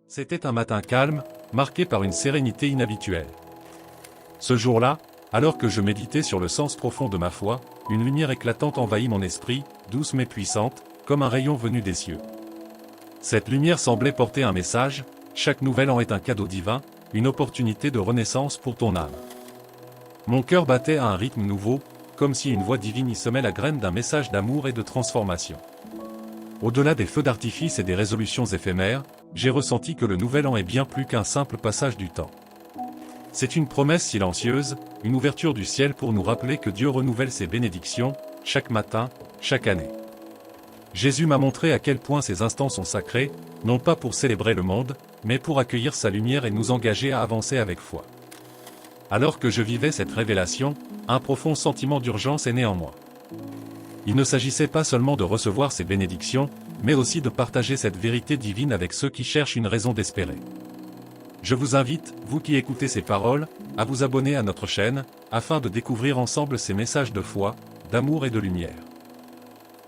C'était un matin calme, marqué par une sérénité inhabituelle. Ce jour-là, alors que je méditais sur le sens profond de ma foi, une lumière éclatante envahit mon esprit, douce mais puissante, comme un rayon venu des cieux. Cette lumière semblait porter un message: chaque nouvel an est un cadeau divin, une opportunité de renaissance pour ton âme. Mon cœur battait à un rythme nouveau, comme si une voix divine y semait la graine d'un message d'amour et de transformation. Au-delà des feux d'artifice et des résolutions éphémères, j'ai ressenti que le nouvel an est bien plus qu'un simple passage du temps. C'est une promesse silencieuse, une ouverture du ciel pour nous rappeler que Dieu renouvelle ses bénédictions, chaque matin, chaque année. Jésus m'a montré à quel point ces instants sont sacrés, non pas pour célébrer le monde, mais pour accueillir sa lumière et nous engager à avancer avec foi. Alors que je vivais cette révélation, un profond sentiment d'urgence est né en moi. Il ne s'agissait pas seulement de recevoir ces bénédictions, mais aussi de partager cette vérité divine avec ceux qui cherchent une raison d'espérer. Je vous invite, vous qui écoutez ces paroles, à vous abonner à notre chaîne, afin de découvrir ensemble ces messages de foi, d'amour et de lumière.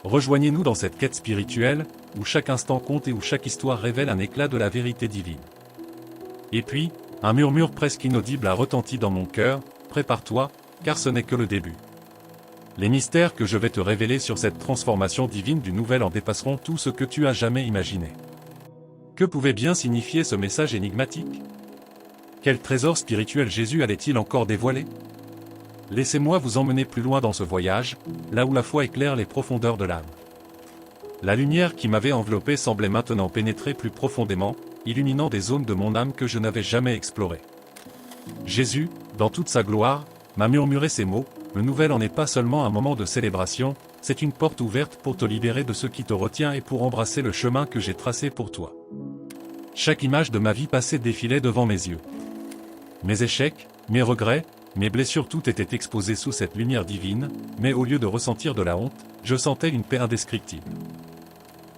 Rejoignez-nous dans cette quête spirituelle, où chaque instant compte et où chaque histoire révèle un éclat de la vérité divine. Et puis, un murmure presque inaudible a retenti dans mon cœur: prépare-toi, car ce n'est que le début. Les mystères que je vais te révéler sur cette transformation divine du nouvel an dépasseront tout ce que tu as jamais imaginé. Que pouvait bien signifier ce message énigmatique? Quel trésor spirituel Jésus allait-il encore dévoiler? Laissez-moi vous emmener plus loin dans ce voyage, là où la foi éclaire les profondeurs de l'âme. La lumière qui m'avait enveloppé semblait maintenant pénétrer plus profondément, illuminant des zones de mon âme que je n'avais jamais explorées. Jésus, dans toute sa gloire, m'a murmuré ces mots: le nouvel an n'est pas seulement un moment de célébration, c'est une porte ouverte pour te libérer de ce qui te retient et pour embrasser le chemin que j'ai tracé pour toi. Chaque image de ma vie passée défilait devant mes yeux. Mes échecs, mes regrets, mes blessures, tout était exposé sous cette lumière divine, mais au lieu de ressentir de la honte, je sentais une paix indescriptible.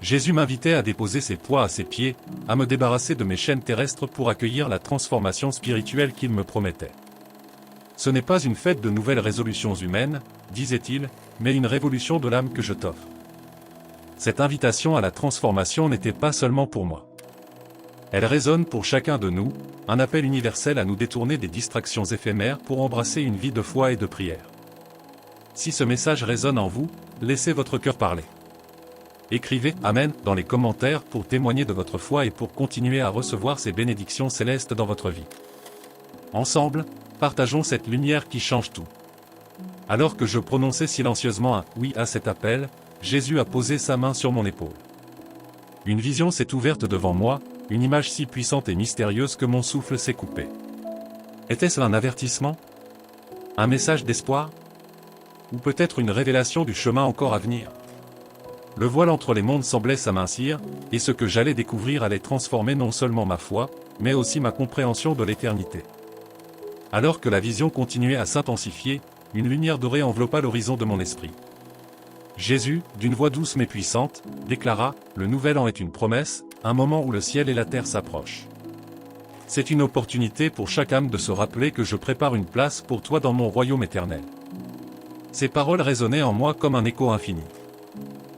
Jésus m'invitait à déposer ses poids à ses pieds, à me débarrasser de mes chaînes terrestres pour accueillir la transformation spirituelle qu'il me promettait. Ce n'est pas une fête de nouvelles résolutions humaines, disait-il, mais une révolution de l'âme que je t'offre. Cette invitation à la transformation n'était pas seulement pour moi. Elle résonne pour chacun de nous, un appel universel à nous détourner des distractions éphémères pour embrasser une vie de foi et de prière. Si ce message résonne en vous, laissez votre cœur parler. Écrivez « Amen » dans les commentaires pour témoigner de votre foi et pour continuer à recevoir ces bénédictions célestes dans votre vie. Ensemble, partageons cette lumière qui change tout. Alors que je prononçais silencieusement un « oui » à cet appel, Jésus a posé sa main sur mon épaule. Une vision s'est ouverte devant moi, une image si puissante et mystérieuse que mon souffle s'est coupé. Était-ce un avertissement? Un message d'espoir? Ou peut-être une révélation du chemin encore à venir? Le voile entre les mondes semblait s'amincir, et ce que j'allais découvrir allait transformer non seulement ma foi, mais aussi ma compréhension de l'éternité. Alors que la vision continuait à s'intensifier, une lumière dorée enveloppa l'horizon de mon esprit. Jésus, d'une voix douce mais puissante, déclara: le nouvel an est une promesse, un moment où le ciel et la terre s'approchent. C'est une opportunité pour chaque âme de se rappeler que je prépare une place pour toi dans mon royaume éternel. Ces paroles résonnaient en moi comme un écho infini.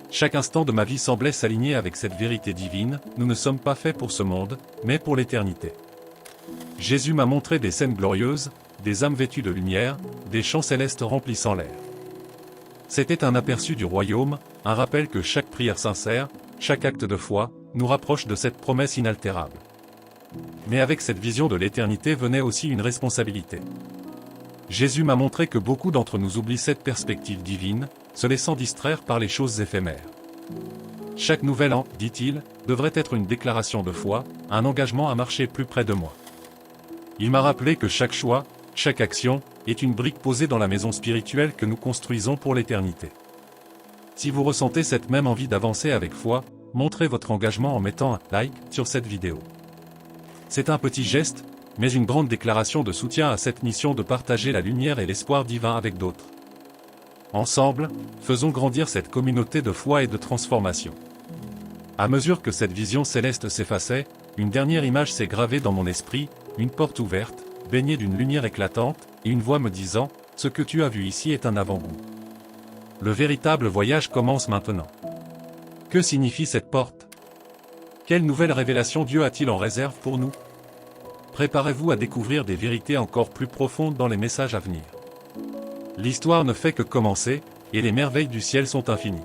Chaque instant de ma vie semblait s'aligner avec cette vérité divine: nous ne sommes pas faits pour ce monde, mais pour l'éternité. Jésus m'a montré des scènes glorieuses, des âmes vêtues de lumière, des chants célestes remplissant l'air. C'était un aperçu du royaume, un rappel que chaque prière sincère, chaque acte de foi, nous rapproche de cette promesse inaltérable. Mais avec cette vision de l'éternité venait aussi une responsabilité. Jésus m'a montré que beaucoup d'entre nous oublient cette perspective divine, se laissant distraire par les choses éphémères. Chaque nouvel an, dit-il, devrait être une déclaration de foi, un engagement à marcher plus près de moi. Il m'a rappelé que chaque choix, chaque action, est une brique posée dans la maison spirituelle que nous construisons pour l'éternité. Si vous ressentez cette même envie d'avancer avec foi, montrez votre engagement en mettant un like sur cette vidéo. C'est un petit geste, mais une grande déclaration de soutien à cette mission de partager la lumière et l'espoir divin avec d'autres. Ensemble, faisons grandir cette communauté de foi et de transformation. À mesure que cette vision céleste s'effaçait, une dernière image s'est gravée dans mon esprit, une porte ouverte, baignée d'une lumière éclatante, et une voix me disant: ce que tu as vu ici est un avant-goût. Le véritable voyage commence maintenant. Que signifie cette porte? Quelle nouvelle révélation Dieu a-t-il en réserve pour nous? Préparez-vous à découvrir des vérités encore plus profondes dans les messages à venir. L'histoire ne fait que commencer, et les merveilles du ciel sont infinies.